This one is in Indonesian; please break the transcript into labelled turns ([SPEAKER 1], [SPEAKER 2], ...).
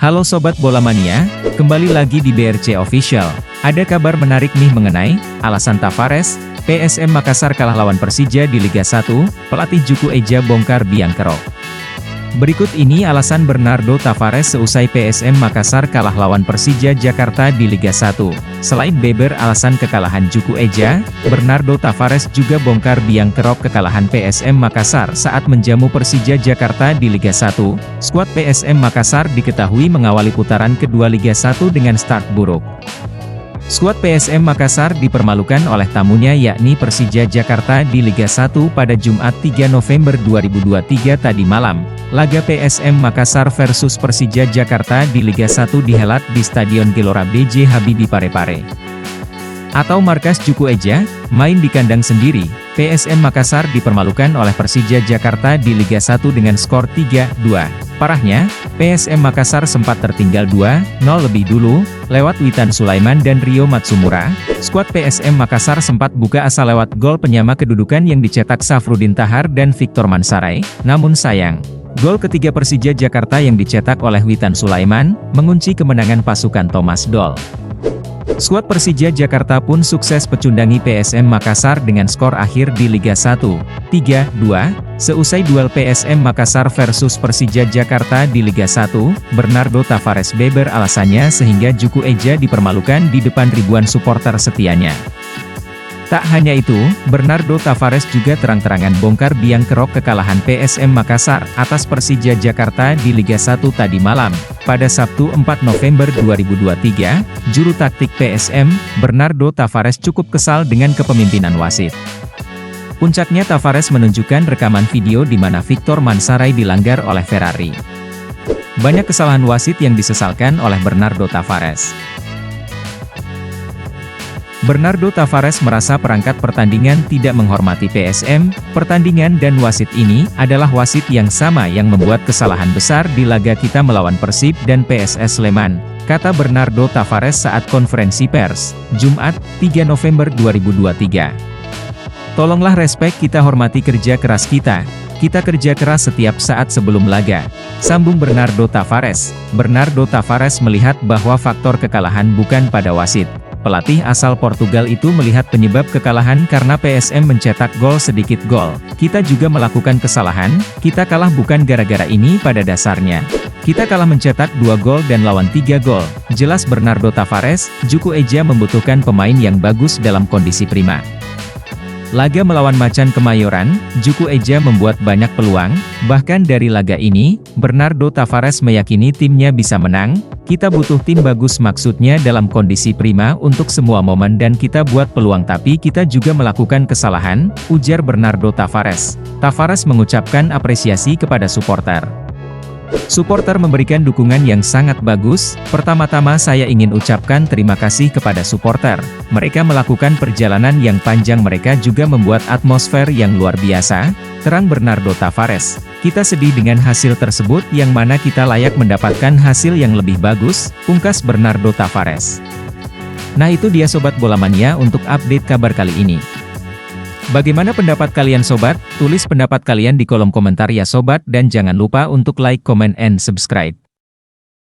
[SPEAKER 1] Halo Sobat Bola Mania, kembali lagi di BRC Official. Ada kabar menarik nih mengenai alasan Tavares, PSM Makassar kalah lawan Persija di Liga 1, pelatih Juku Eja bongkar biang kerok. Berikut ini alasan Bernardo Tavares seusai PSM Makassar kalah lawan Persija Jakarta di Liga 1. Selain beber alasan kekalahan Juku Eja, Bernardo Tavares juga bongkar biang kerok kekalahan PSM Makassar saat menjamu Persija Jakarta di Liga 1. Skuad PSM Makassar diketahui mengawali putaran kedua Liga 1 dengan start buruk. Skuad PSM Makassar dipermalukan oleh tamunya yakni Persija Jakarta di Liga 1 pada Jumat 3 November 2023 tadi malam. Laga PSM Makassar versus Persija Jakarta di Liga 1 dihelat di Stadion Gelora B.J. Habibie Parepare atau markas Juku Eja, main di kandang sendiri. PSM Makassar dipermalukan oleh Persija Jakarta di Liga 1 dengan skor 3-2. Parahnya, PSM Makassar sempat tertinggal 2-0 lebih dulu, lewat Witan Sulaiman dan Rio Matsumura. Skuad PSM Makassar sempat buka asa lewat gol penyama kedudukan yang dicetak Safrudin Tahar dan Victor Mansaray, namun sayang, gol ketiga Persija Jakarta yang dicetak oleh Witan Sulaiman, mengunci kemenangan pasukan Thomas Doll. Skuad Persija Jakarta pun sukses pecundangi PSM Makassar dengan skor akhir di Liga 1, 3-2. Seusai duel PSM Makassar versus Persija Jakarta di Liga 1, Bernardo Tavares beber alasannya sehingga Juku Eja dipermalukan di depan ribuan supporter setianya. Tak hanya itu, Bernardo Tavares juga terang-terangan bongkar biang kerok kekalahan PSM Makassar atas Persija Jakarta di Liga 1 tadi malam. Pada Sabtu 4 November 2023, juru taktik PSM, Bernardo Tavares cukup kesal dengan kepemimpinan wasit. Puncaknya Tavares menunjukkan rekaman video di mana Victor Mansaray dilanggar oleh Ferrari. Banyak kesalahan wasit yang disesalkan oleh Bernardo Tavares. Bernardo Tavares merasa perangkat pertandingan tidak menghormati PSM, pertandingan dan wasit ini adalah wasit yang sama yang membuat kesalahan besar di laga kita melawan Persib dan PSS Sleman, kata Bernardo Tavares saat konferensi pers, Jumat, 3 November 2023. Tolonglah respek kita hormati kerja keras kita kerja keras setiap saat sebelum laga, sambung Bernardo Tavares. Bernardo Tavares melihat bahwa faktor kekalahan bukan pada wasit. Pelatih asal Portugal itu melihat penyebab kekalahan karena PSM mencetak gol sedikit gol. Kita juga melakukan kesalahan, kita kalah bukan gara-gara ini pada dasarnya. Kita kalah mencetak 2 gol dan lawan 3 gol. Jelas Bernardo Tavares, Juku Eja membutuhkan pemain yang bagus dalam kondisi prima. Laga melawan Macan Kemayoran, Juku Eja membuat banyak peluang, bahkan dari laga ini, Bernardo Tavares meyakini timnya bisa menang. Kita butuh tim bagus maksudnya dalam kondisi prima untuk semua momen dan kita buat peluang tapi kita juga melakukan kesalahan, ujar Bernardo Tavares. Tavares mengucapkan apresiasi kepada supporter. Supporter memberikan dukungan yang sangat bagus. Pertama-tama saya ingin ucapkan terima kasih kepada supporter. Mereka melakukan perjalanan yang panjang, mereka juga membuat atmosfer yang luar biasa, terang Bernardo Tavares. Kita sedih dengan hasil tersebut yang mana kita layak mendapatkan hasil yang lebih bagus, pungkas Bernardo Tavares. Nah itu dia Sobat Bola Mania untuk update kabar kali ini. Bagaimana pendapat kalian Sobat? Tulis pendapat kalian di kolom komentar ya Sobat dan jangan lupa untuk like, comment, and subscribe.